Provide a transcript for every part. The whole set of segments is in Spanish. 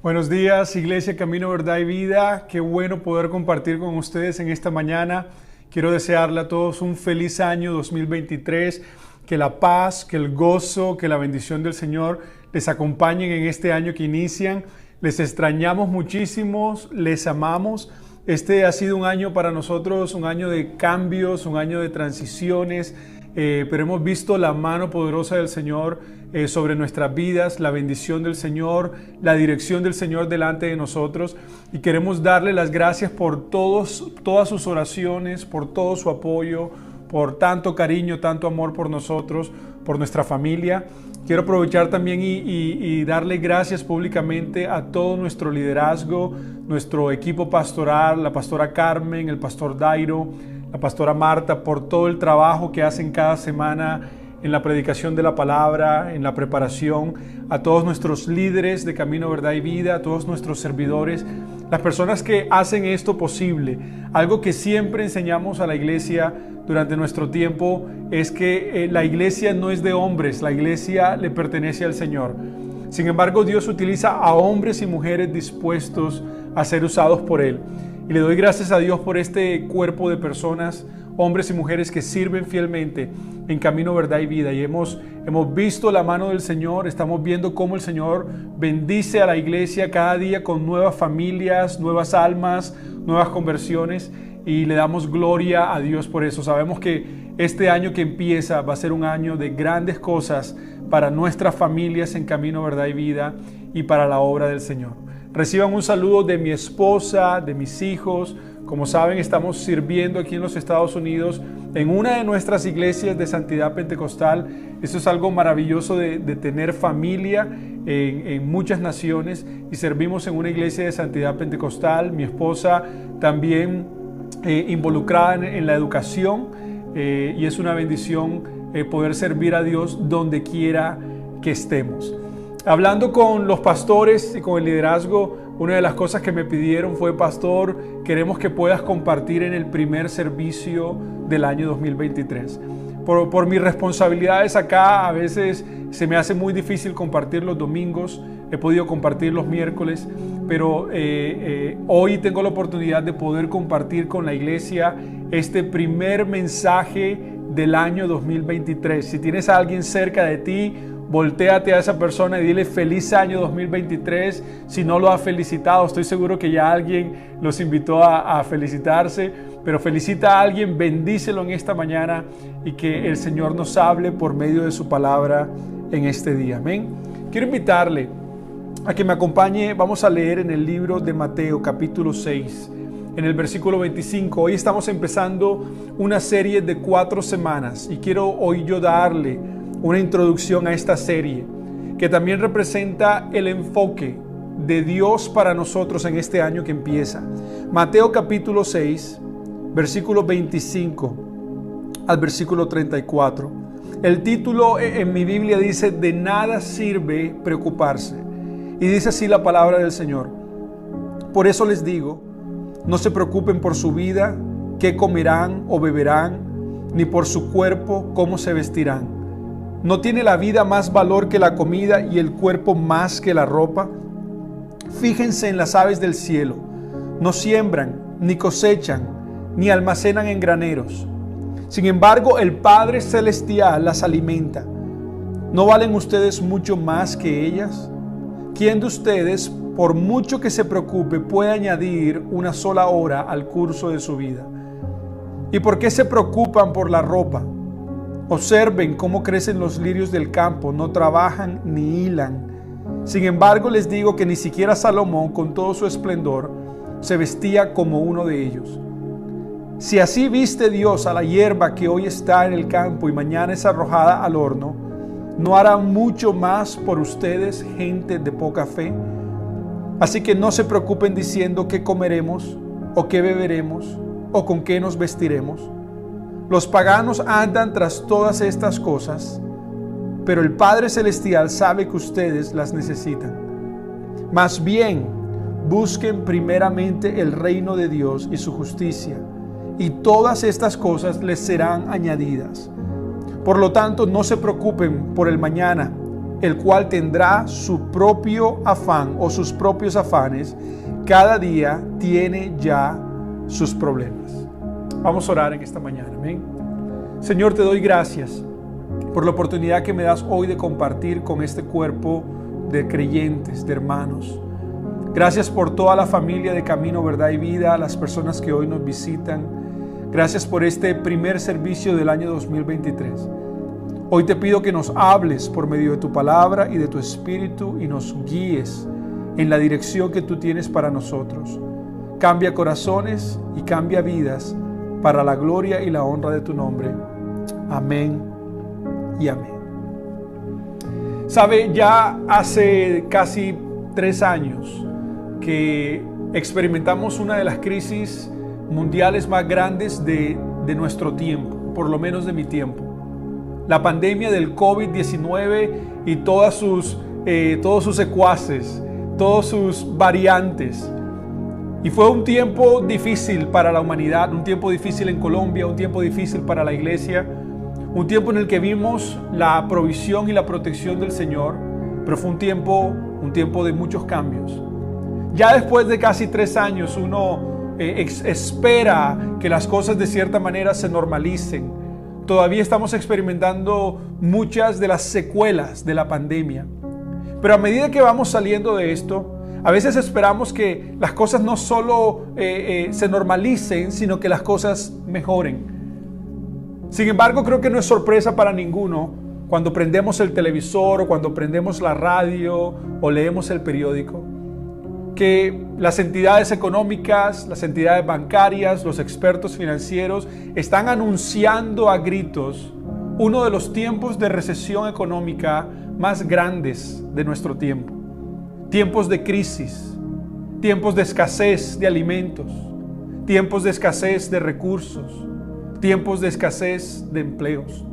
Buenos días, Iglesia Camino, Verdad y Vida. Qué bueno poder compartir con ustedes en esta mañana. Quiero desearle a todos un feliz año 2023. Que la paz, que el gozo, que la bendición del Señor les acompañen en este año que inician. Les extrañamos muchísimo, les amamos. Este ha sido un año para nosotros, un año de cambios, un año de transiciones, pero hemos visto la mano poderosa del Señor sobre nuestras vidas, la bendición del Señor, la dirección del Señor delante de nosotros, y queremos darle las gracias por todas sus oraciones, por todo su apoyo, por tanto cariño, tanto amor por nosotros, por nuestra familia. Quiero aprovechar también y darle gracias públicamente a todo nuestro liderazgo, nuestro equipo pastoral, la pastora Carmen, el pastor Dairo, la pastora Marta, por todo el trabajo que hacen cada semana en la predicación de la palabra, en la preparación, a todos nuestros líderes de Camino, Verdad y Vida, a todos nuestros servidores, las personas que hacen esto posible. Algo que siempre enseñamos a la iglesia durante nuestro tiempo es que la iglesia no es de hombres, la iglesia le pertenece al Señor. Sin embargo, Dios utiliza a hombres y mujeres dispuestos a ser usados por Él. Y le doy gracias a Dios por este cuerpo de personas, hombres y mujeres que sirven fielmente en Camino, Verdad y Vida. Y hemos visto la mano del Señor, estamos viendo cómo el Señor bendice a la iglesia cada día con nuevas familias, nuevas almas, nuevas conversiones. Y le damos gloria a Dios por eso. Sabemos que este año que empieza va a ser un año de grandes cosas para nuestras familias en Camino, Verdad y Vida y para la obra del Señor. Reciban un saludo de mi esposa, de mis hijos. Como saben, estamos sirviendo aquí en los Estados Unidos en una de nuestras iglesias de Santidad Pentecostal. Eso es algo maravilloso de tener familia en muchas naciones, y servimos en una iglesia de Santidad Pentecostal. Mi esposa también involucrada en la educación, y es una bendición poder servir a Dios donde quiera que estemos. Hablando con los pastores y con el liderazgo, una de las cosas que me pidieron fue: pastor, queremos que puedas compartir en el primer servicio del año 2023. Por mis responsabilidades acá, a veces se me hace muy difícil compartir los domingos. He podido compartir los miércoles, pero hoy tengo la oportunidad de poder compartir con la iglesia este primer mensaje del año 2023. Si tienes a alguien cerca de ti, voltéate a esa persona y dile feliz año 2023. Si no lo ha felicitado, estoy seguro que ya alguien los invitó a felicitarse, pero felicita a alguien, bendícelo en esta mañana, y que el Señor nos hable por medio de su palabra en este día. Amén. Quiero invitarle a que me acompañe. Vamos a leer en el libro de Mateo capítulo 6, en el versículo 25. Hoy estamos empezando una serie de 4 semanas y quiero hoy yo darle una introducción a esta serie que también representa el enfoque de Dios para nosotros en este año que empieza. Mateo capítulo 6, versículo 25 al versículo 34. El título en mi Biblia dice: de nada sirve preocuparse. Y dice así la palabra del Señor: por eso les digo, no se preocupen por su vida, qué comerán o beberán, ni por su cuerpo, cómo se vestirán. ¿No tiene la vida más valor que la comida y el cuerpo más que la ropa? Fíjense en las aves del cielo. No siembran, ni cosechan, ni almacenan en graneros. Sin embargo, el Padre Celestial las alimenta. ¿No valen ustedes mucho más que ellas? ¿Quién de ustedes, por mucho que se preocupe, puede añadir una sola hora al curso de su vida? ¿Y por qué se preocupan por la ropa? Observen cómo crecen los lirios del campo, no trabajan ni hilan. Sin embargo, les digo que ni siquiera Salomón, con todo su esplendor, se vestía como uno de ellos. Si así viste Dios a la hierba que hoy está en el campo y mañana es arrojada al horno, ¿no hará mucho más por ustedes, gente de poca fe? Así que no se preocupen diciendo qué comeremos, o qué beberemos, o con qué nos vestiremos. Los paganos andan tras todas estas cosas, pero el Padre Celestial sabe que ustedes las necesitan. Más bien, busquen primeramente el reino de Dios y su justicia, y todas estas cosas les serán añadidas. Por lo tanto, no se preocupen por el mañana, el cual tendrá su propio afán o sus propios afanes, cada día tiene ya sus problemas. Vamos a orar en esta mañana, amén. Señor, te doy gracias por la oportunidad que me das hoy de compartir con este cuerpo de creyentes, de hermanos. Gracias por toda la familia de Camino, Verdad y Vida, las personas que hoy nos visitan. Gracias por este primer servicio del año 2023. Hoy te pido que nos hables por medio de tu palabra y de tu espíritu y nos guíes en la dirección que tú tienes para nosotros. Cambia corazones y cambia vidas para la gloria y la honra de tu nombre. Amén y amén. Sabe, ya hace casi 3 años que experimentamos una de las crisis mundiales más grandes de nuestro tiempo, por lo menos de mi tiempo. La pandemia del COVID-19 y todos sus secuaces, todas sus variantes. Y fue un tiempo difícil para la humanidad, un tiempo difícil en Colombia, un tiempo difícil para la iglesia, un tiempo en el que vimos la provisión y la protección del Señor, pero fue un tiempo de muchos cambios. Ya después de casi 3 años uno espera que las cosas de cierta manera se normalicen. Todavía estamos experimentando muchas de las secuelas de la pandemia. Pero a medida que vamos saliendo de esto, a veces esperamos que las cosas no solo se normalicen, sino que las cosas mejoren. Sin embargo, creo que no es sorpresa para ninguno cuando prendemos el televisor o cuando prendemos la radio o leemos el periódico, que las entidades económicas, las entidades bancarias, los expertos financieros están anunciando a gritos uno de los tiempos de recesión económica más grandes de nuestro tiempo. Tiempos de crisis, tiempos de escasez de alimentos, tiempos de escasez de recursos, tiempos de escasez de empleos.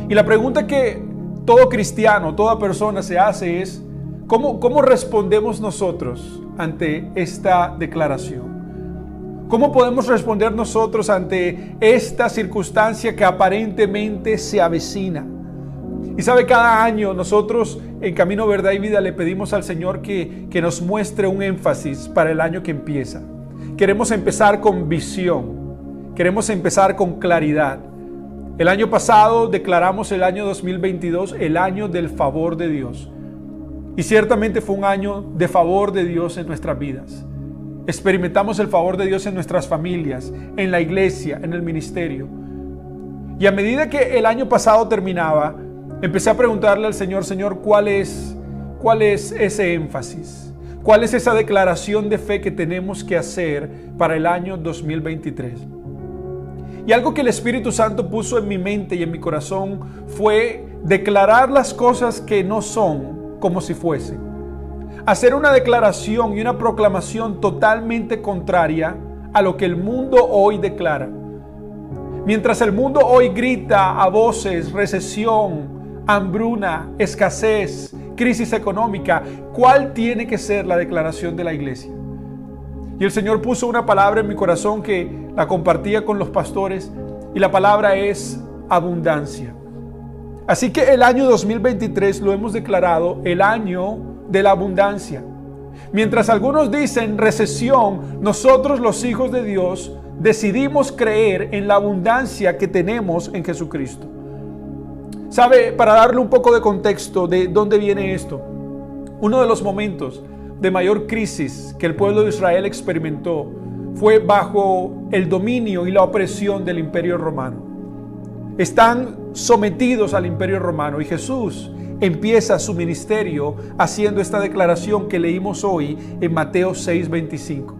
Y la pregunta que todo cristiano, toda persona se hace es, ¿cómo respondemos nosotros ante esta declaración? ¿Cómo podemos responder nosotros ante esta circunstancia que aparentemente se avecina? Y sabe, cada año nosotros en Camino, Verdad y Vida le pedimos al Señor que nos muestre un énfasis para el año que empieza. Queremos empezar con visión, queremos empezar con claridad. El año pasado declaramos el año 2022 el año del favor de Dios. Y ciertamente fue un año de favor de Dios en nuestras vidas. Experimentamos el favor de Dios en nuestras familias, en la iglesia, en el ministerio. Y a medida que el año pasado terminaba, empecé a preguntarle al Señor, Señor, ¿cuál es ese énfasis? ¿Cuál es esa declaración de fe que tenemos que hacer para el año 2023? Y algo que el Espíritu Santo puso en mi mente y en mi corazón fue declarar las cosas que no son como si fuesen. Hacer una declaración y una proclamación totalmente contraria a lo que el mundo hoy declara. Mientras el mundo hoy grita a voces recesión, hambruna, escasez, crisis económica, ¿cuál tiene que ser la declaración de la iglesia? Y el Señor puso una palabra en mi corazón que la compartía con los pastores y la palabra es abundancia. Así que el año 2023 lo hemos declarado el año de la abundancia. Mientras algunos dicen recesión, nosotros los hijos de Dios decidimos creer en la abundancia que tenemos en Jesucristo. ¿Sabe? Para darle un poco de contexto de dónde viene esto, uno de los momentos de mayor crisis que el pueblo de Israel experimentó fue bajo el dominio y la opresión del Imperio Romano. Están sometidos al Imperio Romano y Jesús empieza su ministerio haciendo esta declaración que leímos hoy en Mateo 6:25.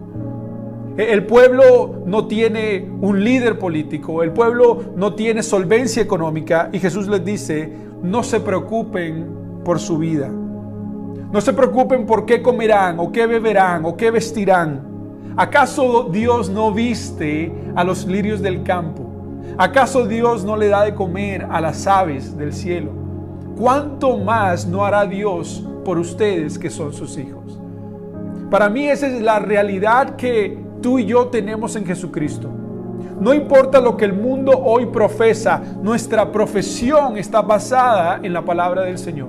El pueblo no tiene un líder político, el pueblo no tiene solvencia económica y Jesús les dice, no se preocupen por su vida. No se preocupen por qué comerán o qué beberán o qué vestirán. ¿Acaso Dios no viste a los lirios del campo? ¿Acaso Dios no le da de comer a las aves del cielo? ¿Cuánto más no hará Dios por ustedes que son sus hijos? Para mí esa es la realidad que tú y yo tenemos en Jesucristo. No importa lo que el mundo hoy profesa, nuestra profesión está basada en la palabra del Señor.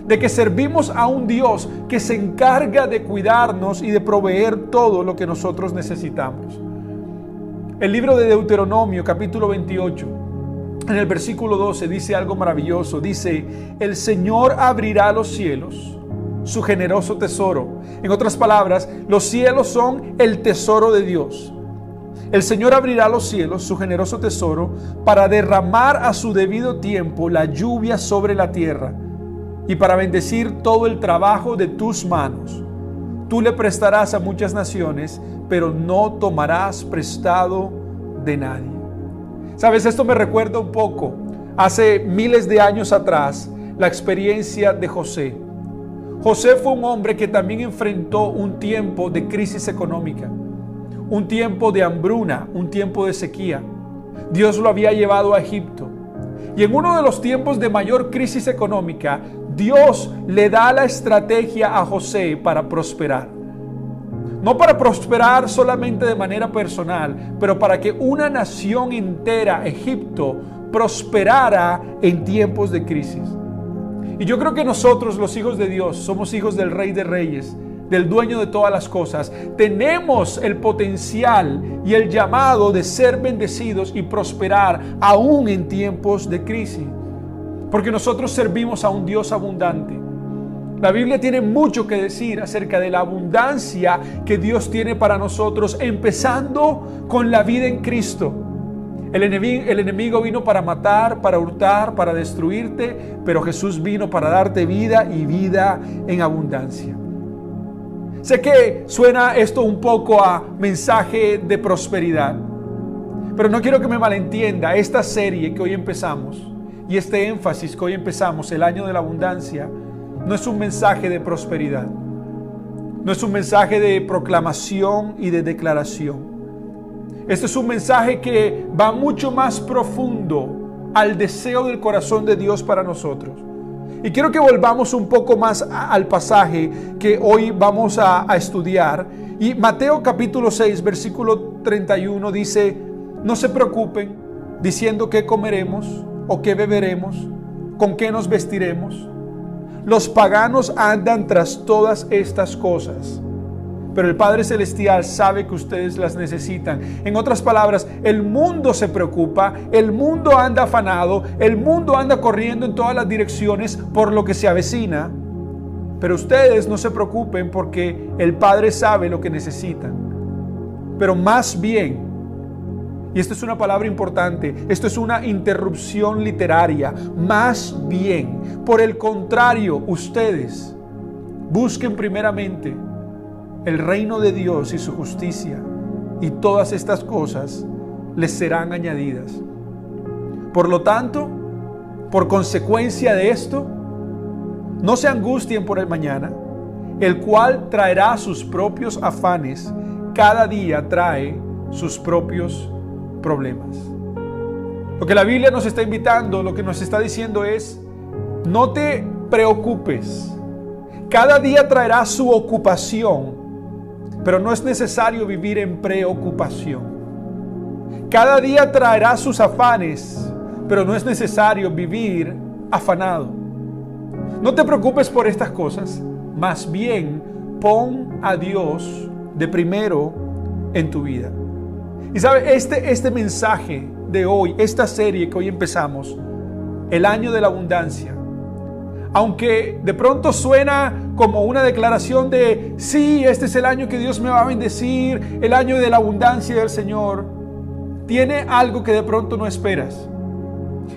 de que servimos a un Dios que se encarga de cuidarnos y de proveer todo lo que nosotros necesitamos. El libro de Deuteronomio, capítulo 28, en el versículo 12 dice algo maravilloso. Dice: el Señor abrirá los cielos, su generoso tesoro. En otras palabras, los cielos son el tesoro de Dios. El Señor abrirá los cielos, su generoso tesoro, para derramar a su debido tiempo la lluvia sobre la tierra y para bendecir todo el trabajo de tus manos. Tú le prestarás a muchas naciones, pero no tomarás prestado de nadie. ¿Sabes? Esto me recuerda un poco, hace miles de años atrás, la experiencia de José. José fue un hombre que también enfrentó un tiempo de crisis económica, un tiempo de hambruna, un tiempo de sequía. Dios lo había llevado a Egipto. Y en uno de los tiempos de mayor crisis económica, Dios le da la estrategia a José para prosperar. No para prosperar solamente de manera personal, pero para que una nación entera, Egipto, prosperara en tiempos de crisis. Y yo creo que nosotros, los hijos de Dios, somos hijos del Rey de Reyes, del dueño de todas las cosas. Tenemos el potencial y el llamado de ser bendecidos y prosperar aún en tiempos de crisis, porque nosotros servimos a un Dios abundante. La Biblia tiene mucho que decir acerca de la abundancia que Dios tiene para nosotros, empezando con la vida en Cristo. El enemigo vino para matar, para hurtar, para destruirte, pero Jesús vino para darte vida y vida en abundancia. Sé que suena esto un poco a mensaje de prosperidad, pero no quiero que me malentienda. Esta serie que hoy empezamos y este énfasis que hoy empezamos, el año de la abundancia, no es un mensaje de prosperidad, no es un mensaje de proclamación y de declaración. Este es un mensaje que va mucho más profundo al deseo del corazón de Dios para nosotros. Y quiero que volvamos un poco más al pasaje que hoy vamos a estudiar. Y Mateo capítulo 6, versículo 31 dice: no se preocupen diciendo qué comeremos o qué beberemos, con qué nos vestiremos. Los paganos andan tras todas estas cosas, pero el Padre Celestial sabe que ustedes las necesitan. En otras palabras, el mundo se preocupa, el mundo anda afanado, el mundo anda corriendo en todas las direcciones por lo que se avecina. Pero ustedes no se preocupen, porque el Padre sabe lo que necesitan. Pero más bien, y esto es una palabra importante, esto es una interrupción literaria, más bien, por el contrario, ustedes busquen primeramente el reino de Dios y su justicia, y todas estas cosas les serán añadidas. Por lo tanto, por consecuencia de esto, no se angustien por el mañana, el cual traerá sus propios afanes. Cada día trae sus propios problemas. Lo que la Biblia nos está invitando, lo que nos está diciendo es: no te preocupes. Cada día traerá su ocupación, pero no es necesario vivir en preocupación. Cada día traerá sus afanes, pero no es necesario vivir afanado. No te preocupes por estas cosas, más bien pon a Dios de primero en tu vida. Y sabe, este mensaje de hoy, esta serie que hoy empezamos, el año de la abundancia, aunque de pronto suena como una declaración de sí, este es el año que Dios me va a bendecir, el año de la abundancia del Señor, tiene algo que de pronto no esperas.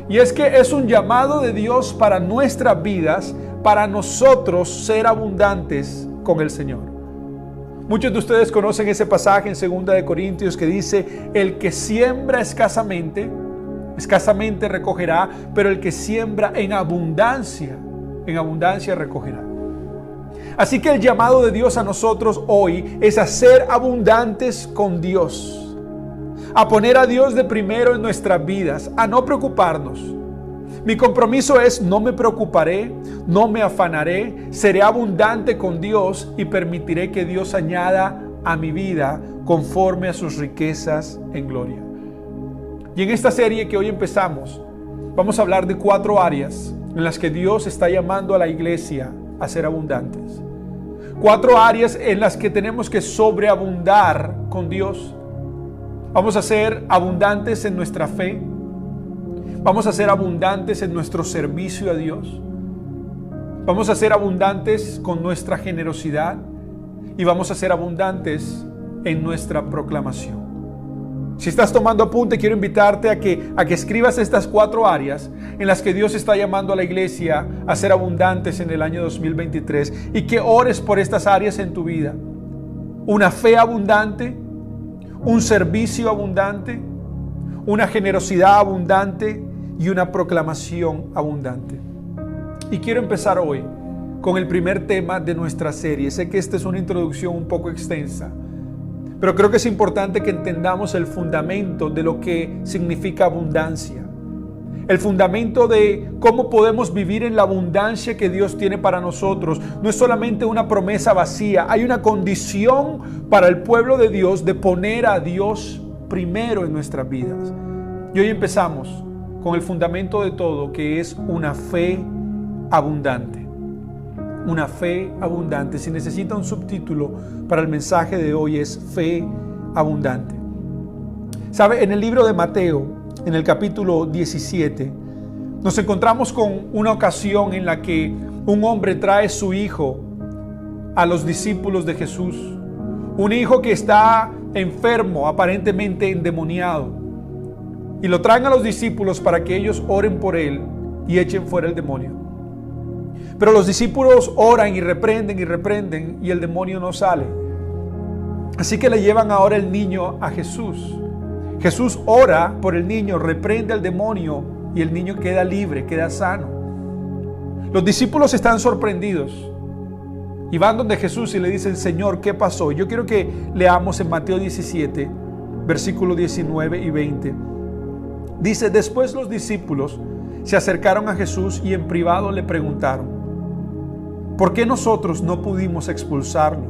Y es que es un llamado de Dios para nuestras vidas, para nosotros ser abundantes con el Señor. Muchos de ustedes conocen ese pasaje en 2 Corintios que dice: el que siembra escasamente recogerá, pero el que siembra en abundancia recogerá. Así que el llamado de Dios a nosotros hoy es a ser abundantes con Dios, a poner a Dios de primero en nuestras vidas, a no preocuparnos. Mi compromiso es: no me preocuparé, no me afanaré, seré abundante con Dios y permitiré que Dios añada a mi vida conforme a sus riquezas en gloria. Y en esta serie que hoy empezamos, vamos a hablar de 4 áreas en las que Dios está llamando a la iglesia a ser abundantes. 4 áreas en las que tenemos que sobreabundar con Dios. Vamos a ser abundantes en nuestra fe. Vamos a ser abundantes en nuestro servicio a Dios. Vamos a ser abundantes con nuestra generosidad. Y vamos a ser abundantes en nuestra proclamación. Si estás tomando apunte, quiero invitarte a que escribas estas 4 áreas en las que Dios está llamando a la iglesia a ser abundantes en el año 2023 y que ores por estas áreas en tu vida. Una fe abundante, un servicio abundante, una generosidad abundante y una proclamación abundante. Y quiero empezar hoy con el primer tema de nuestra serie. Sé que esta es una introducción un poco extensa, pero creo que es importante que entendamos el fundamento de lo que significa abundancia. El fundamento de cómo podemos vivir en la abundancia que Dios tiene para nosotros. No es solamente una promesa vacía, hay una condición para el pueblo de Dios de poner a Dios primero en nuestras vidas. Y hoy empezamos con el fundamento de todo, que es una fe abundante. Una fe abundante. Si necesita un subtítulo para el mensaje de hoy, es fe abundante. ¿Sabe? En el libro de Mateo, en el capítulo 17, nos encontramos con una ocasión en la que un hombre trae su hijo a los discípulos de Jesús. Un hijo que está enfermo, aparentemente endemoniado. Y lo traen a los discípulos para que ellos oren por él y echen fuera el demonio. Pero los discípulos oran y reprenden y el demonio no sale. Así que le llevan ahora el niño a Jesús. Jesús ora por el niño, reprende al demonio y el niño queda libre, queda sano. Los discípulos están sorprendidos y van donde Jesús y le dicen: Señor, ¿qué pasó? Yo quiero que leamos en Mateo 17, versículos 19 y 20. Dice: después los discípulos se acercaron a Jesús y en privado le preguntaron: ¿por qué nosotros no pudimos expulsarlo?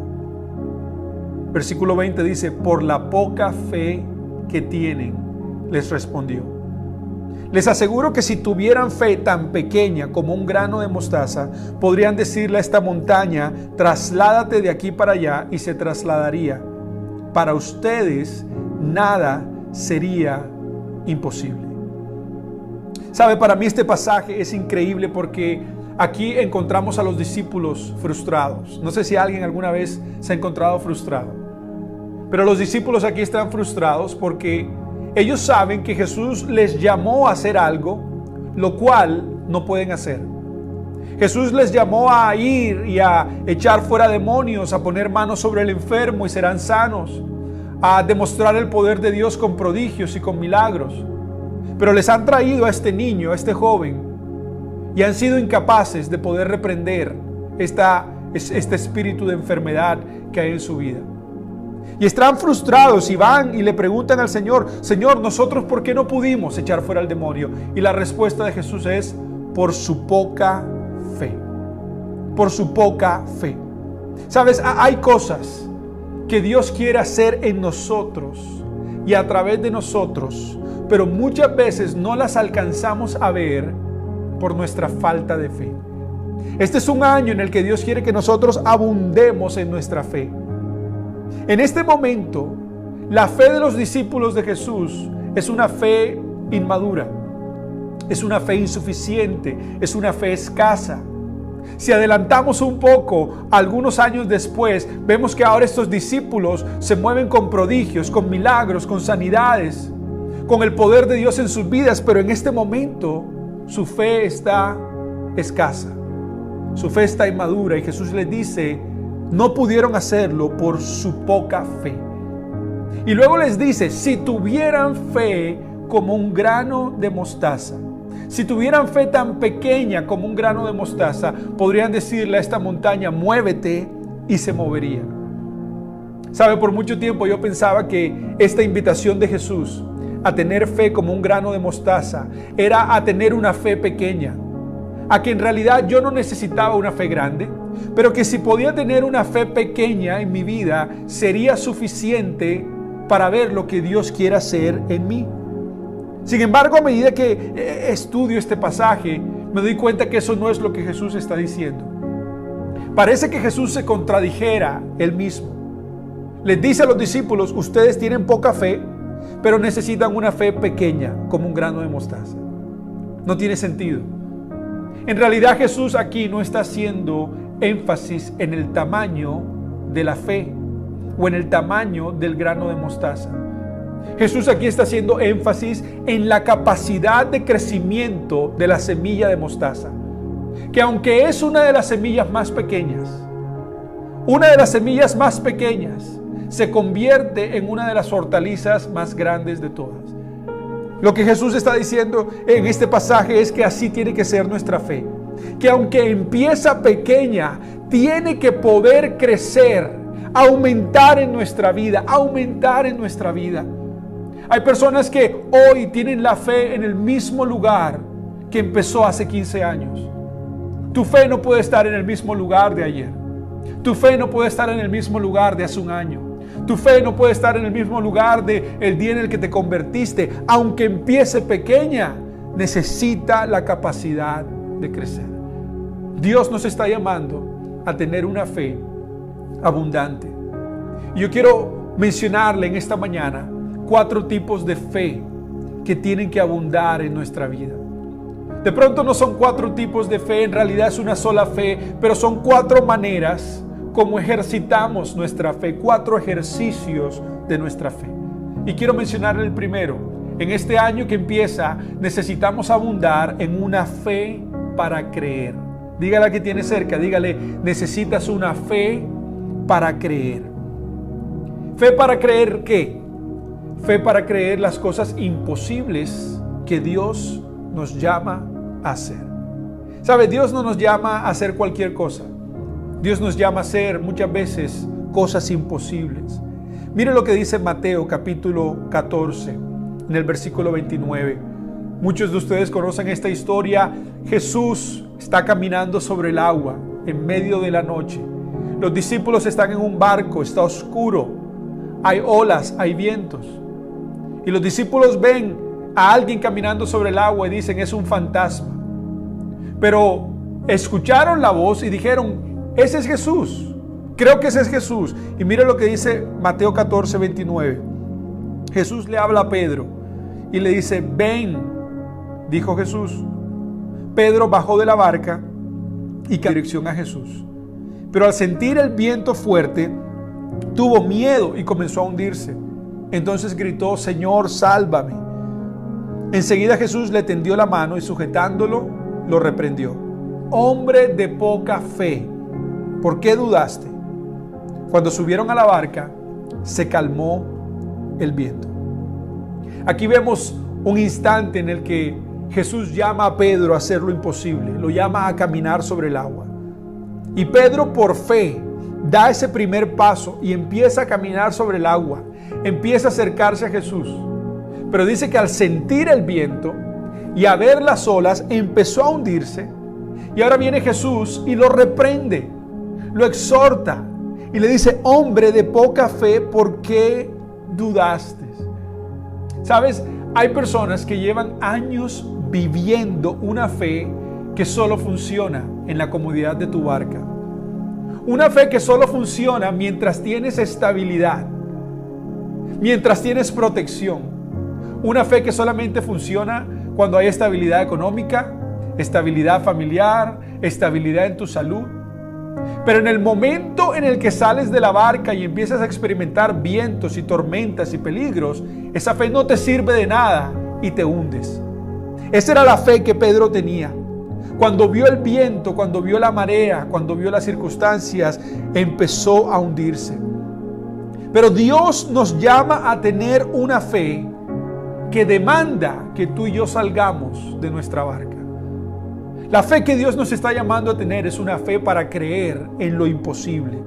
Versículo 20 dice: por la poca fe que tienen, les respondió. Les aseguro que si tuvieran fe tan pequeña como un grano de mostaza, podrían decirle a esta montaña: trasládate de aquí para allá, y se trasladaría. Para ustedes nada sería imposible. ¿Sabe? Para mí este pasaje es increíble porque aquí encontramos a los discípulos frustrados. No sé si alguien alguna vez se ha encontrado frustrado, pero los discípulos aquí están frustrados porque ellos saben que Jesús les llamó a hacer algo, lo cual no pueden hacer. Jesús les llamó a ir y a echar fuera demonios, a poner manos sobre el enfermo y serán sanos, a demostrar el poder de Dios con prodigios y con milagros. Pero les han traído a este niño, a este joven, y han sido incapaces de poder reprender este espíritu de enfermedad que hay en su vida. Y están frustrados y van y le preguntan al Señor: Señor, ¿nosotros por qué no pudimos echar fuera al demonio? Y la respuesta de Jesús es: por su poca fe. Por su poca fe. ¿Sabes? Hay cosas que Dios quiere hacer en nosotros y a través de nosotros, pero muchas veces no las alcanzamos a ver por nuestra falta de fe. Este es un año en el que Dios quiere que nosotros abundemos en nuestra fe. En este momento, la fe de los discípulos de Jesús es una fe inmadura, es una fe insuficiente, es una fe escasa. Si adelantamos un poco, algunos años después, vemos que ahora estos discípulos se mueven con prodigios, con milagros, con sanidades, con el poder de Dios en sus vidas, pero en este momento su fe está escasa, su fe está inmadura, y Jesús les dice: no pudieron hacerlo por su poca fe. Y luego les dice: si tuvieran fe como un grano de mostaza, si tuvieran fe tan pequeña como un grano de mostaza, podrían decirle a esta montaña: muévete, y se movería. ¿Sabe? Por mucho tiempo yo pensaba que esta invitación de Jesús a tener fe como un grano de mostaza era a tener una fe pequeña, a que en realidad yo no necesitaba una fe grande, pero que si podía tener una fe pequeña en mi vida, sería suficiente para ver lo que Dios quiere hacer en mí. Sin embargo, a medida que estudio este pasaje, me doy cuenta que eso no es lo que Jesús está diciendo. Parece que Jesús se contradijera él mismo. Les dice a los discípulos, ustedes tienen poca fe, pero necesitan una fe pequeña, como un grano de mostaza. No tiene sentido. En realidad Jesús aquí no está haciendo énfasis en el tamaño de la fe o en el tamaño del grano de mostaza. Jesús aquí está haciendo énfasis en la capacidad de crecimiento de la semilla de mostaza, que aunque es una de las semillas más pequeñas, se convierte en una de las hortalizas más grandes de todas. Lo que Jesús está diciendo en este pasaje es que así tiene que ser nuestra fe, que aunque empieza pequeña, tiene que poder crecer, aumentar en nuestra vida. Hay personas que hoy tienen la fe en el mismo lugar que empezó hace 15 años. Tu fe no puede estar en el mismo lugar de ayer. Tu fe no puede estar en el mismo lugar de hace un año. Tu fe no puede estar en el mismo lugar del día en el que te convertiste. Aunque empiece pequeña, necesita la capacidad de crecer. Dios nos está llamando a tener una fe abundante. Y yo quiero mencionarle en esta mañana 4 tipos de fe que tienen que abundar en nuestra vida. De pronto no son 4 tipos de fe, en realidad es una sola fe, pero son 4 maneras como ejercitamos nuestra fe, 4 ejercicios de nuestra fe. Y quiero mencionar el primero. En este año que empieza, necesitamos abundar en una fe para creer. Dígale a que tiene cerca, dígale, necesitas una fe para creer. ¿Fe para creer qué? Fe para creer las cosas imposibles que Dios nos llama a hacer. ¿Sabe? Dios no nos llama a hacer cualquier cosa. Dios nos llama a hacer muchas veces cosas imposibles. Mire lo que dice Mateo capítulo 14, en el versículo 29. Muchos de ustedes conocen esta historia. Jesús está caminando sobre el agua en medio de la noche. Los discípulos están en un barco, está oscuro, hay olas, hay vientos. Y los discípulos ven a alguien caminando sobre el agua y dicen, es un fantasma. Pero escucharon la voz y dijeron, ese es Jesús. Creo que ese es Jesús. Y mire lo que dice Mateo 14, 29. Jesús le habla a Pedro y le dice, ven, dijo Jesús. Pedro bajó de la barca y caminó en dirección a Jesús. Pero al sentir el viento fuerte, tuvo miedo y comenzó a hundirse. Entonces gritó, Señor, sálvame. Enseguida Jesús le tendió la mano y sujetándolo, lo reprendió. Hombre de poca fe, ¿por qué dudaste? Cuando subieron a la barca, se calmó el viento. Aquí vemos un instante en el que Jesús llama a Pedro a hacer lo imposible, lo llama a caminar sobre el agua. Y Pedro, por fe, da ese primer paso y empieza a caminar sobre el agua, empieza a acercarse a Jesús. Pero dice que al sentir el viento y a ver las olas, empezó a hundirse. Y ahora viene Jesús y lo reprende, lo exhorta y le dice, hombre de poca fe, ¿por qué dudaste? ¿Sabes? Hay personas que llevan años viviendo una fe que solo funciona en la comodidad de tu barca. Una fe que solo funciona mientras tienes estabilidad, mientras tienes protección. Una fe que solamente funciona cuando hay estabilidad económica, estabilidad familiar, estabilidad en tu salud. Pero en el momento en el que sales de la barca y empiezas a experimentar vientos y tormentas y peligros, esa fe no te sirve de nada y te hundes. Esa era la fe que Pedro tenía. Cuando vio el viento, cuando vio la marea, cuando vio las circunstancias, empezó a hundirse. Pero Dios nos llama a tener una fe que demanda que tú y yo salgamos de nuestra barca. La fe que Dios nos está llamando a tener es una fe para creer en lo imposible.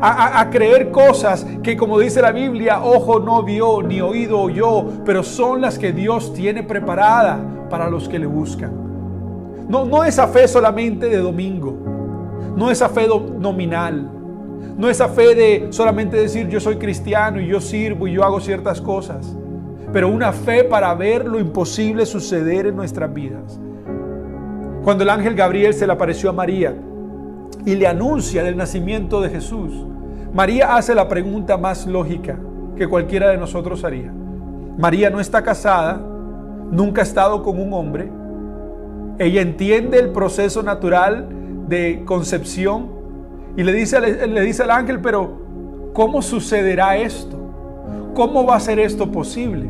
A creer cosas que, como dice la Biblia, ojo no vio ni oído oyó, pero son las que Dios tiene preparada para los que le buscan. No esa fe solamente de domingo, no esa fe nominal, no esa fe de solamente decir yo soy cristiano y yo sirvo y yo hago ciertas cosas, pero una fe para ver lo imposible suceder en nuestras vidas. Cuando el ángel Gabriel se le apareció a María y le anuncia el nacimiento de Jesús, María hace la pregunta más lógica que cualquiera de nosotros haría. María no está casada, nunca ha estado con un hombre. Ella entiende el proceso natural de concepción y le dice al ángel, pero ¿cómo sucederá esto? ¿Cómo va a ser esto posible?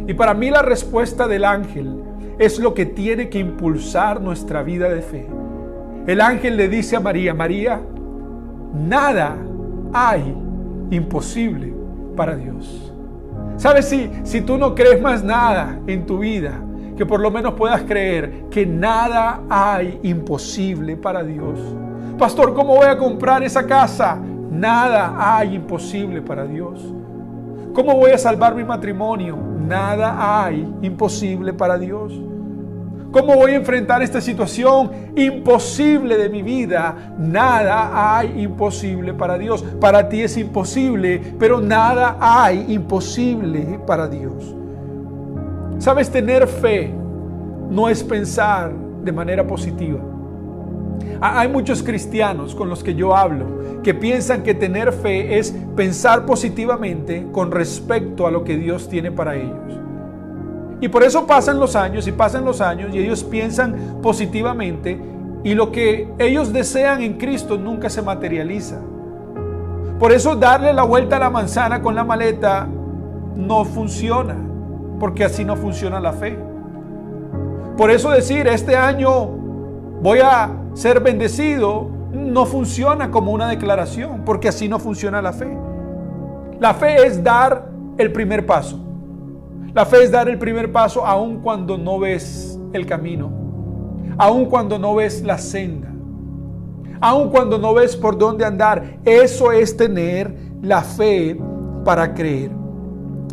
Y para mí la respuesta del ángel es lo que tiene que impulsar nuestra vida de fe. El ángel le dice a María, María, nada hay imposible para Dios. ¿Sabes? Si tú no crees más nada en tu vida, que por lo menos puedas creer que nada hay imposible para Dios. Pastor, ¿cómo voy a comprar esa casa? Nada hay imposible para Dios. ¿Cómo voy a salvar mi matrimonio? Nada hay imposible para Dios. ¿Cómo voy a enfrentar esta situación imposible de mi vida? Nada hay imposible para Dios. Para ti es imposible, pero nada hay imposible para Dios. ¿Sabes? Tener fe no es pensar de manera positiva. Hay muchos cristianos con los que yo hablo que piensan que tener fe es pensar positivamente con respecto a lo que Dios tiene para ellos. Y por eso pasan los años y ellos piensan positivamente y lo que ellos desean en Cristo nunca se materializa. Por eso darle la vuelta a la manzana con la maleta no funciona, porque así no funciona la fe. Por eso decir, este año voy a ser bendecido, no funciona como una declaración, porque así no funciona la fe. La fe es dar el primer paso. La fe es dar el primer paso aun cuando no ves el camino, aun cuando no ves la senda, aun cuando no ves por dónde andar. Eso es tener la fe para creer.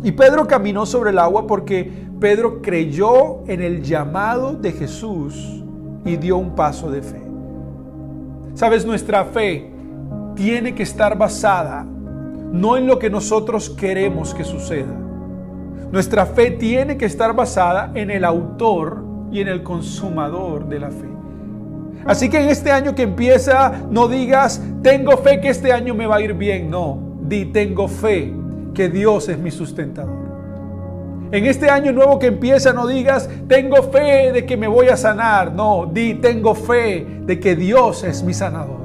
Y Pedro caminó sobre el agua porque Pedro creyó en el llamado de Jesús y dio un paso de fe. Sabes, nuestra fe tiene que estar basada no en lo que nosotros queremos que suceda. Nuestra fe tiene que estar basada en el autor y en el consumador de la fe. Así que en este año que empieza, no digas, tengo fe que este año me va a ir bien. No, di, tengo fe que Dios es mi sustentador. En este año nuevo que empieza, no digas, tengo fe de que me voy a sanar. No, di, tengo fe de que Dios es mi sanador.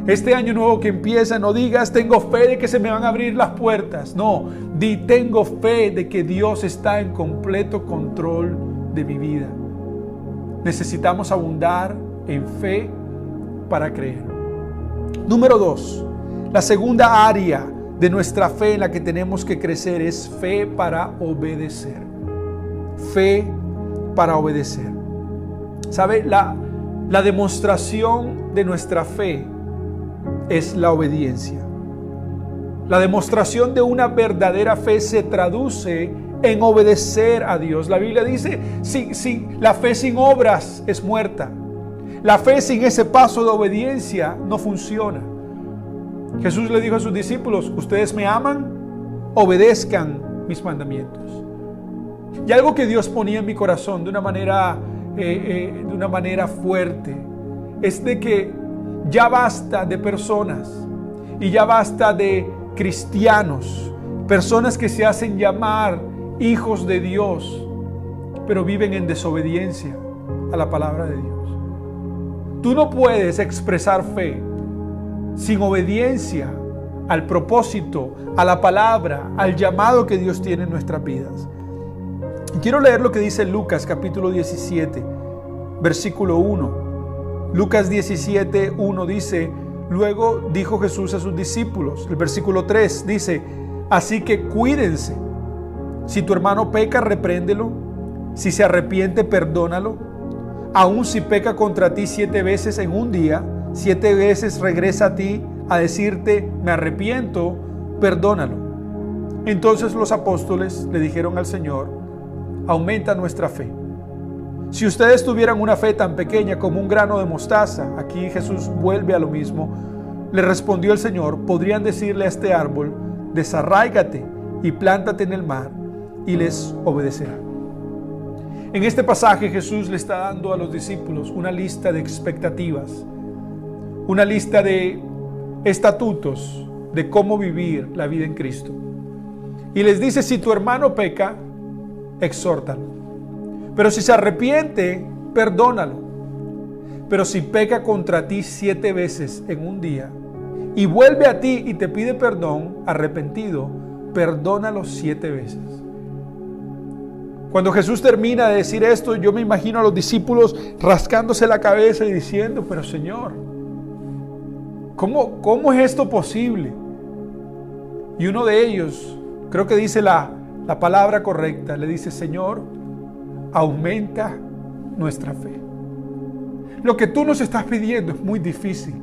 Este año nuevo que empieza, no digas, tengo fe de que se me van a abrir las puertas. No, di, tengo fe de que Dios está en completo control de mi vida. Necesitamos abundar en fe para creer. Número 2, la segunda área de nuestra fe en la que tenemos que crecer es fe para obedecer. Fe para obedecer. ¿Sabe? La demostración de nuestra fe es la obediencia. La demostración de una verdadera fe se traduce en obedecer a Dios. La Biblia dice, la fe sin obras es muerta. La fe sin ese paso de obediencia no funciona. Jesús le dijo a sus discípulos, ustedes me aman, obedezcan mis mandamientos. Y algo que Dios ponía en mi corazón de una manera fuerte es de que ya basta de personas y ya basta de cristianos, personas que se hacen llamar hijos de Dios, pero viven en desobediencia a la palabra de Dios. Tú no puedes expresar fe sin obediencia al propósito, a la palabra, al llamado que Dios tiene en nuestras vidas. Y quiero leer lo que dice Lucas capítulo 17, versículo 1. Lucas 17, 1 dice, luego dijo Jesús a sus discípulos, el versículo 3 dice, así que cuídense. Si tu hermano peca, repréndelo. Si se arrepiente, perdónalo. Aun si peca contra ti 7 veces en un día, 7 veces regresa a ti a decirte, me arrepiento, perdónalo. Entonces los apóstoles le dijeron al Señor, aumenta nuestra fe. Si ustedes tuvieran una fe tan pequeña como un grano de mostaza, aquí Jesús vuelve a lo mismo, le respondió el Señor, podrían decirle a este árbol, desarráigate y plántate en el mar, y les obedecerá. En este pasaje Jesús le está dando a los discípulos una lista de expectativas, una lista de estatutos de cómo vivir la vida en Cristo. Y les dice, si tu hermano peca, exhórtalo. Pero si se arrepiente, perdónalo. Pero si peca contra ti 7 veces en un día y vuelve a ti y te pide perdón, arrepentido, perdónalo 7 veces. Cuando Jesús termina de decir esto, yo me imagino a los discípulos rascándose la cabeza y diciendo, pero Señor, ¿cómo es esto posible? Y uno de ellos, creo que dice la palabra correcta, le dice, Señor, aumenta nuestra fe. Lo que tú nos estás pidiendo es muy difícil.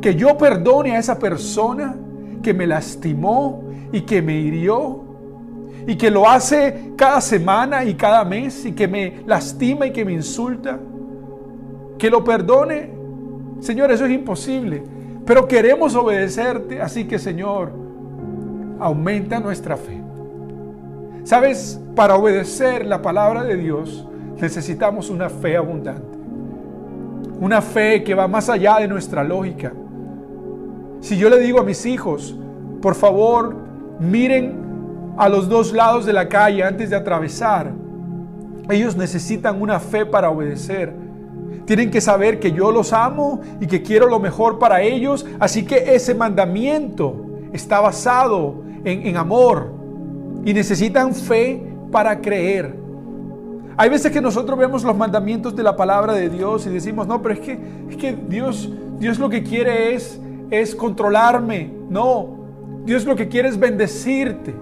Que yo perdone a esa persona que me lastimó y que me hirió y que lo hace cada semana y cada mes y que me lastima y que me insulta. Que lo perdone. Señor, eso es imposible. Pero queremos obedecerte, así que Señor, aumenta nuestra fe. ¿Sabes? Para obedecer la palabra de Dios necesitamos una fe abundante. Una fe que va más allá de nuestra lógica. Si yo le digo a mis hijos, por favor, miren a los 2 lados de la calle antes de atravesar, ellos necesitan una fe para obedecer. Tienen que saber que yo los amo y que quiero lo mejor para ellos, así que ese mandamiento está basado en amor y necesitan fe para creer. Hay veces que nosotros vemos los mandamientos de la palabra de Dios y decimos, no, pero es que Dios lo que quiere es controlarme. No, Dios lo que quiere es bendecirte.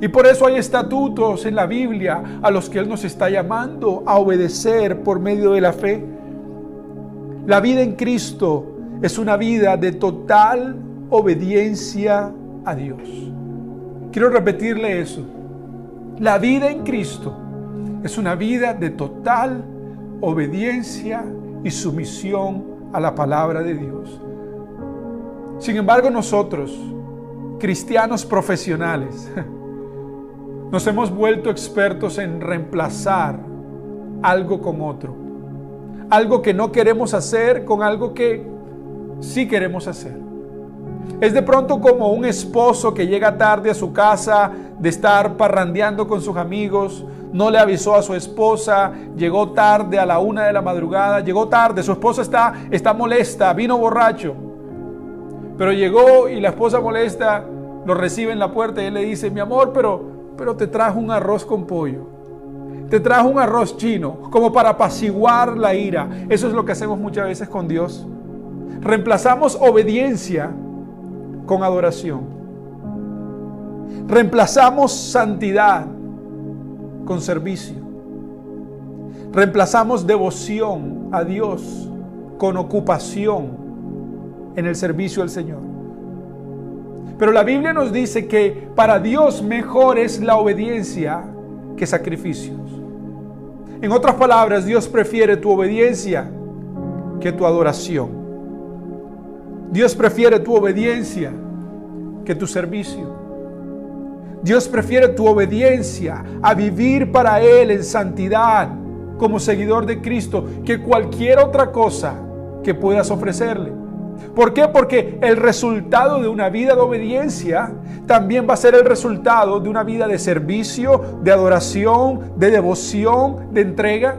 Y por eso hay estatutos en la Biblia a los que Él nos está llamando a obedecer por medio de la fe. La vida en Cristo es una vida de total obediencia a Dios. Quiero repetirle eso. La vida en Cristo es una vida de total obediencia y sumisión a la palabra de Dios. Sin embargo, nosotros, cristianos profesionales, nos hemos vuelto expertos en reemplazar algo con otro. Algo que no queremos hacer con algo que sí queremos hacer. Es de pronto como un esposo que llega tarde a su casa de estar parrandeando con sus amigos, no le avisó a su esposa, llegó tarde a la 1 de la madrugada, llegó tarde, su esposa está molesta, vino borracho. Pero llegó y la esposa molesta lo recibe en la puerta y él le dice, mi amor, pero te trajo un arroz con pollo. Te trajo un arroz chino, como para apaciguar la ira. Eso es lo que hacemos muchas veces con Dios. Reemplazamos obediencia con adoración. Reemplazamos santidad con servicio. Reemplazamos devoción a Dios con ocupación en el servicio al Señor. Pero la Biblia nos dice que para Dios mejor es la obediencia que sacrificios. En otras palabras, Dios prefiere tu obediencia que tu adoración. Dios prefiere tu obediencia que tu servicio. Dios prefiere tu obediencia a vivir para Él en santidad como seguidor de Cristo que cualquier otra cosa que puedas ofrecerle. ¿Por qué? Porque el resultado de una vida de obediencia también va a ser el resultado de una vida de servicio, de adoración, de devoción, de entrega.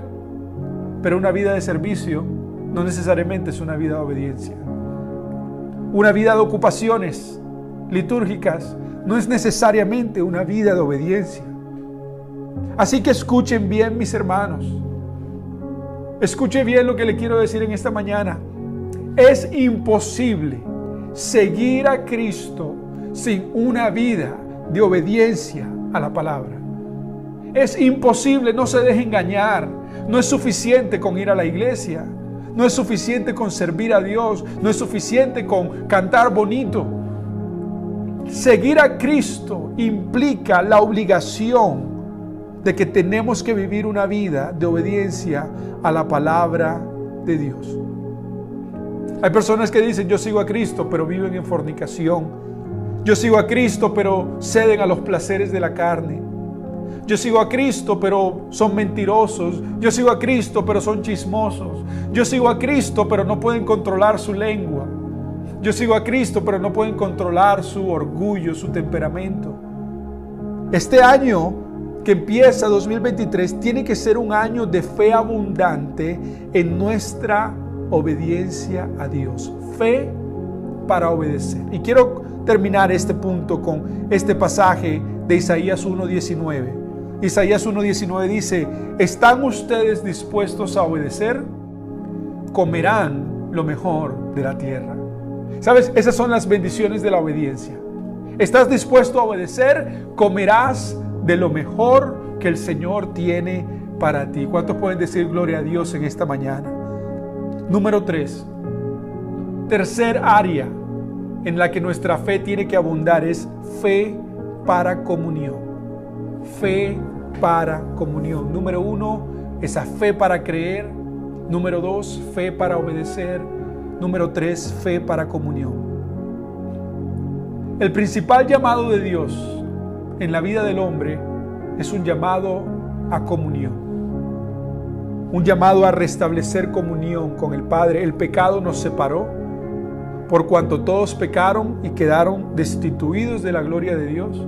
Pero una vida de servicio no necesariamente es una vida de obediencia. Una vida de ocupaciones litúrgicas no es necesariamente una vida de obediencia. Así que escuchen bien, mis hermanos. Escuchen bien lo que le quiero decir en esta mañana. Es imposible seguir a Cristo sin una vida de obediencia a la palabra. Es imposible, no se deje engañar. No es suficiente con ir a la iglesia. No es suficiente con servir a Dios. No es suficiente con cantar bonito. Seguir a Cristo implica la obligación de que tenemos que vivir una vida de obediencia a la palabra de Dios. Hay personas que dicen, yo sigo a Cristo, pero viven en fornicación. Yo sigo a Cristo, pero ceden a los placeres de la carne. Yo sigo a Cristo, pero son mentirosos. Yo sigo a Cristo, pero son chismosos. Yo sigo a Cristo, pero no pueden controlar su lengua. Yo sigo a Cristo, pero no pueden controlar su orgullo, su temperamento. Este año que empieza 2023 tiene que ser un año de fe abundante en nuestra obediencia a Dios. Fe para obedecer. Y quiero terminar este punto con este pasaje de Isaías 1:19. Isaías 1:19 dice: ¿están ustedes dispuestos a obedecer? Comerán lo mejor de la tierra. ¿Sabes? Esas son las bendiciones de la obediencia. ¿Estás dispuesto a obedecer? Comerás de lo mejor que el Señor tiene para ti. ¿Cuántos pueden decir gloria a Dios en esta mañana? Número 3. Tercer área en la que nuestra fe tiene que abundar es fe para comunión. Fe para comunión. Número 1, esa fe para creer. Número 2, fe para obedecer. Número 3, fe para comunión. El principal llamado de Dios en la vida del hombre es un llamado a comunión. Un llamado a restablecer comunión con el Padre. El pecado nos separó, por cuanto todos pecaron y quedaron destituidos de la gloria de Dios.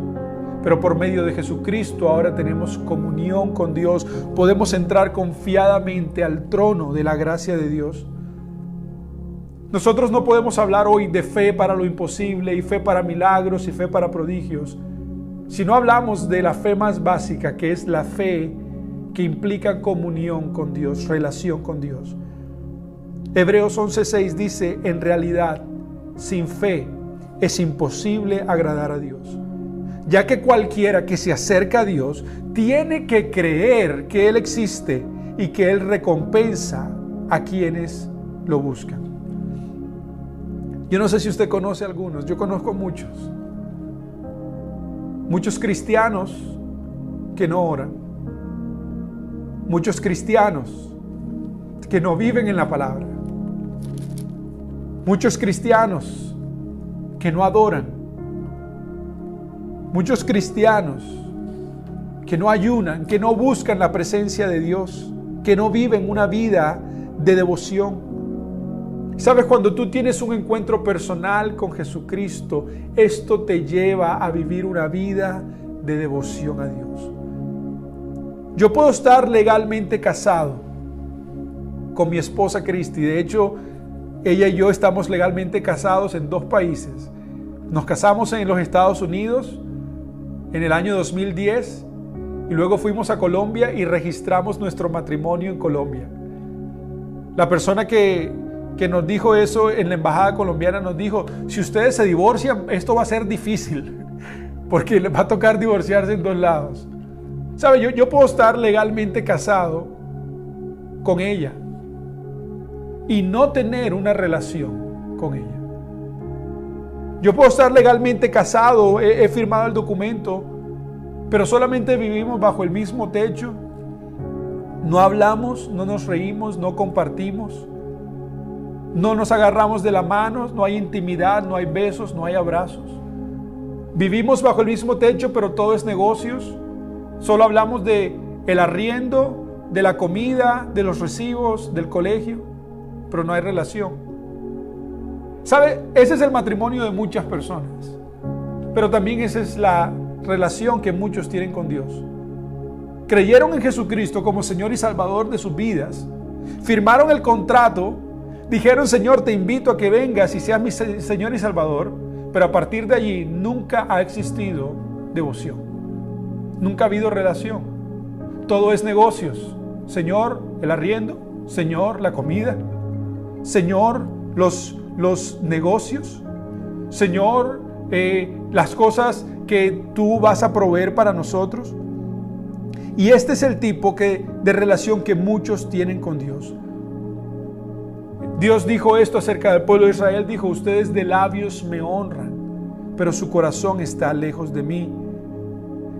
Pero por medio de Jesucristo ahora tenemos comunión con Dios. Podemos entrar confiadamente al trono de la gracia de Dios. Nosotros no podemos hablar hoy de fe para lo imposible y fe para milagros y fe para prodigios, si no hablamos de la fe más básica, que es la fe que implica comunión con Dios, relación con Dios. Hebreos 11:6 dice: en realidad, sin fe es imposible agradar a Dios, ya que cualquiera que se acerca a Dios tiene que creer que Él existe y que Él recompensa a quienes lo buscan. Yo no sé si usted conoce a algunos, yo conozco muchos. Muchos cristianos que no oran. Muchos cristianos que no viven en la palabra. Muchos cristianos que no adoran. Muchos cristianos que no ayunan, que no buscan la presencia de Dios, que no viven una vida de devoción. ¿Sabes? Cuando tú tienes un encuentro personal con Jesucristo, esto te lleva a vivir una vida de devoción a Dios. Yo puedo estar legalmente casado con mi esposa Cristi. De hecho, ella y yo estamos legalmente casados en 2 países. Nos casamos en los Estados Unidos en el año 2010 y luego fuimos a Colombia y registramos nuestro matrimonio en Colombia. La persona que nos dijo eso en la embajada colombiana nos dijo: si ustedes se divorcian, esto va a ser difícil, porque les va a tocar divorciarse en 2 lados. ¿Sabe? Yo puedo estar legalmente casado con ella y no tener una relación con ella. Yo puedo estar legalmente casado, he firmado el documento, pero solamente vivimos bajo el mismo techo. No hablamos, no nos reímos, no compartimos. No nos agarramos de la mano, no hay intimidad, no hay besos, no hay abrazos. Vivimos bajo el mismo techo, pero todo es negocios. Solo hablamos de el arriendo, de la comida, de los recibos, del colegio, pero no hay relación. ¿Sabe? Ese es el matrimonio de muchas personas, pero también esa es la relación que muchos tienen con Dios. Creyeron en Jesucristo como Señor y Salvador de sus vidas, firmaron el contrato, dijeron: Señor, te invito a que vengas y seas mi Señor y Salvador, pero a partir de allí nunca ha existido devoción, nunca ha habido relación. Todo es negocios. Señor, el arriendo. Señor, la comida. Señor, los negocios. Señor, las cosas que tú vas a proveer para nosotros. Y este es el tipo de relación que muchos tienen con Dios. Dios dijo esto acerca del pueblo de Israel, dijo: ustedes de labios me honran, pero su corazón está lejos de mí.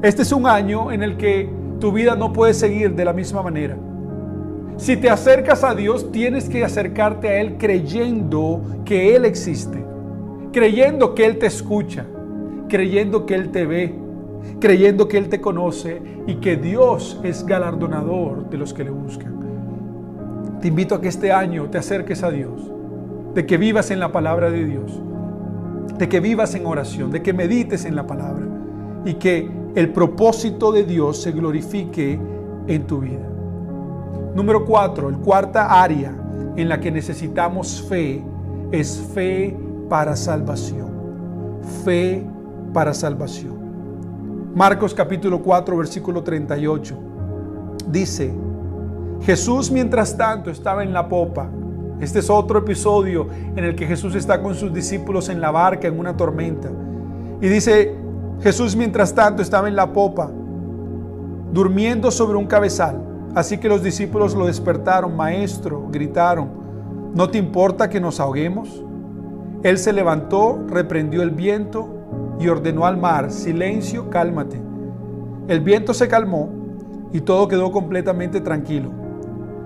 Este es un año en el que tu vida no puede seguir de la misma manera. Si te acercas a Dios, tienes que acercarte a Él creyendo que Él existe, creyendo que Él te escucha, creyendo que Él te ve, creyendo que Él te conoce y que Dios es galardonador de los que le buscan. Te invito a que este año te acerques a Dios, de que vivas en la palabra de Dios, de que vivas en oración, de que medites en la palabra y que el propósito de Dios se glorifique en tu vida. Número 4, el cuarta área en la que necesitamos fe es fe para salvación. Fe para salvación. Marcos capítulo 4, versículo 38. Dice: Jesús mientras tanto estaba en la popa. Este es otro episodio en el que Jesús está con sus discípulos en la barca en una tormenta. Y dice: Jesús mientras tanto estaba en la popa, durmiendo sobre un cabezal. Así que los discípulos lo despertaron. Maestro, gritaron, ¿no te importa que nos ahoguemos? Él se levantó, reprendió el viento y ordenó al mar: silencio, cálmate. El viento se calmó y todo quedó completamente tranquilo.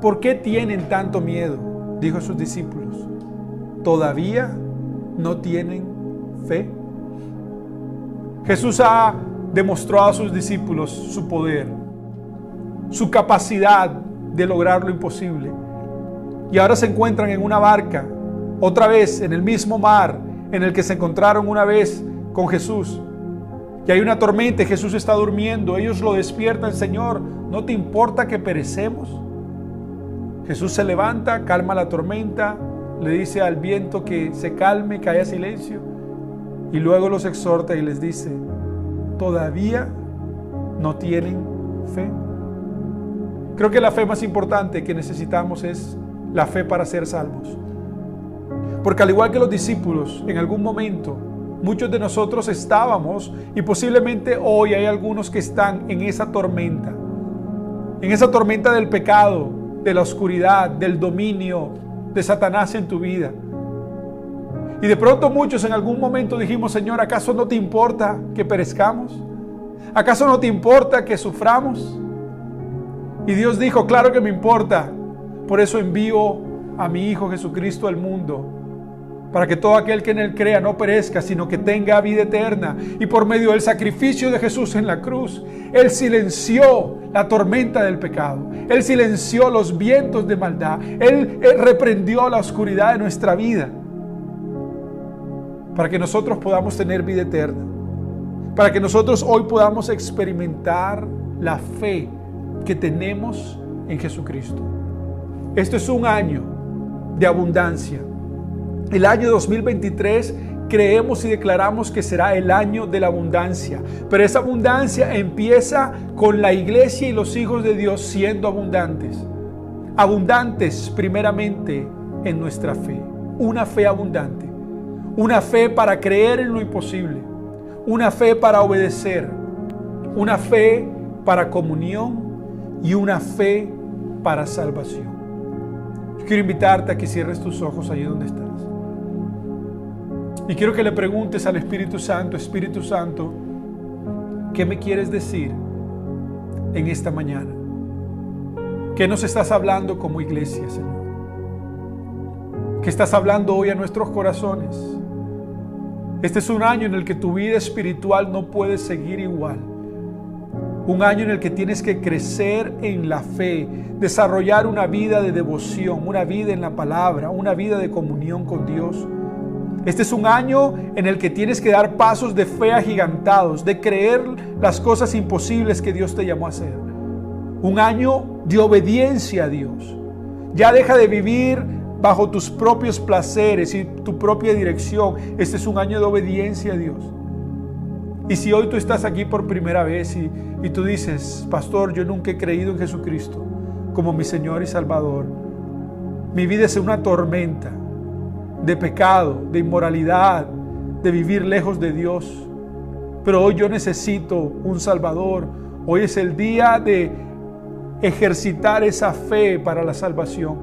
¿Por qué tienen tanto miedo?, dijo a sus discípulos. ¿Todavía no tienen fe? Jesús ha demostrado a sus discípulos su poder, su capacidad de lograr lo imposible. Y ahora se encuentran en una barca, otra vez en el mismo mar en el que se encontraron una vez con Jesús. Y hay una tormenta y Jesús está durmiendo. Ellos lo despiertan: Señor, ¿no te importa que perecemos? Jesús se levanta, calma la tormenta, le dice al viento que se calme, que haya silencio, y luego los exhorta y les dice: ¿todavía no tienen fe? Creo que la fe más importante que necesitamos es la fe para ser salvos. Porque al igual que los discípulos, en algún momento, muchos de nosotros estábamos, y posiblemente hoy hay algunos que están en esa tormenta del pecado, de la oscuridad, del dominio de Satanás en tu vida. Y de pronto muchos en algún momento dijimos: Señor, ¿acaso no te importa que perezcamos? ¿Acaso no te importa que suframos? Y Dios dijo: claro que me importa. Por eso envío a mi Hijo Jesucristo al mundo, para que todo aquel que en Él crea no perezca, sino que tenga vida eterna. Y por medio del sacrificio de Jesús en la cruz, Él silenció la tormenta del pecado. Él silenció los vientos de maldad. Él reprendió la oscuridad de nuestra vida, para que nosotros podamos tener vida eterna, para que nosotros hoy podamos experimentar la fe que tenemos en Jesucristo. Esto es un año de abundancia. El año 2023 creemos y declaramos que será el año de la abundancia, pero esa abundancia empieza con la iglesia y los hijos de Dios siendo abundantes. Abundantes primeramente en nuestra fe, una fe abundante, una fe para creer en lo imposible, una fe para obedecer, una fe para comunión y una fe para salvación. Yo quiero invitarte a que cierres tus ojos allí donde estás. Y quiero que le preguntes al Espíritu Santo: Espíritu Santo, ¿qué me quieres decir en esta mañana? ¿Qué nos estás hablando como iglesia, Señor? ¿Qué estás hablando hoy a nuestros corazones? Este es un año en el que tu vida espiritual no puede seguir igual. Un año en el que tienes que crecer en la fe, desarrollar una vida de devoción, una vida en la palabra, una vida de comunión con Dios. Este es un año en el que tienes que dar pasos de fe agigantados, de creer las cosas imposibles que Dios te llamó a hacer. Un año de obediencia a Dios. Ya deja de vivir bajo tus propios placeres y tu propia dirección. Este es un año de obediencia a Dios. Y si hoy tú estás aquí por primera vez y tú dices: Pastor, yo nunca he creído en Jesucristo como mi Señor y Salvador. Mi vida es una tormenta de pecado, de inmoralidad, de vivir lejos de Dios. Pero hoy yo necesito un Salvador. Hoy es el día de ejercitar esa fe para la salvación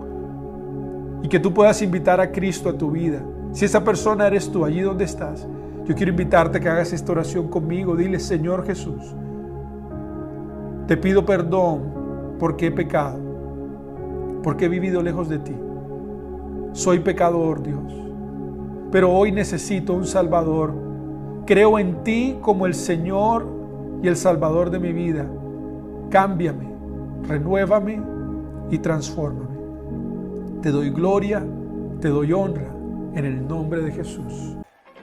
y que tú puedas invitar a Cristo a tu vida. Si esa persona eres tú, allí donde estás, yo quiero invitarte a que hagas esta oración conmigo. Dile: Señor Jesús, te pido perdón porque he pecado, porque he vivido lejos de ti. Soy pecador, Dios, pero hoy necesito un Salvador. Creo en ti como el Señor y el Salvador de mi vida. Cámbiame, renuévame y transfórmame. Te doy gloria, te doy honra en el nombre de Jesús.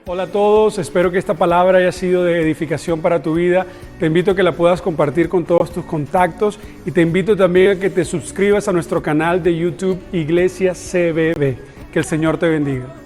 Hola a todos, espero que esta palabra haya sido de edificación para tu vida. Te invito a que la puedas compartir con todos tus contactos y te invito también a que te suscribas a nuestro canal de YouTube Iglesia CBB. Que el Señor te bendiga.